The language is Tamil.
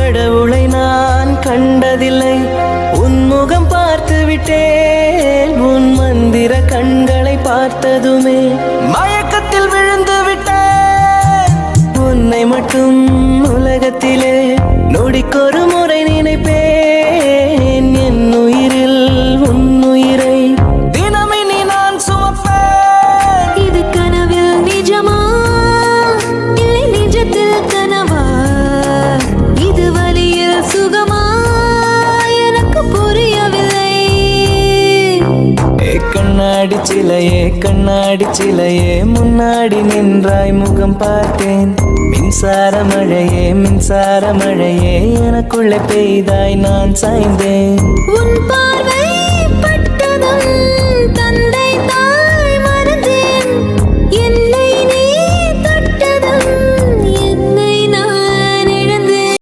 கடவுளை நான் கண்டதில்லை, உன் முகம் பார்த்து விட்டேன். உன் மந்திர கண்களை பார்த்ததுமே மயக்கத்தில் விழுந்து விட்டேன். உன்னை மட்டும் உலகத்திலே நொடிக்கொரு முறை நினைப்பேன். என் உயிரில் உன் உயிரை தினமே நீ நான் சுமப்பேன். இது கனவில் நிஜமா இல்லை நிஜத்தில் கனவா? இது வலியில் சுகமா? எனக்கு புரியவில்லை. கண்ணாடி சிலையே கண்ணாடி சிலையே முன்னாடி நின்றாய் முகம் பார்த்தேன். மின்சார மழையே எனக்குள்ளே பெய்தாய் நான் சாய்ந்தேன். உன் பார்வை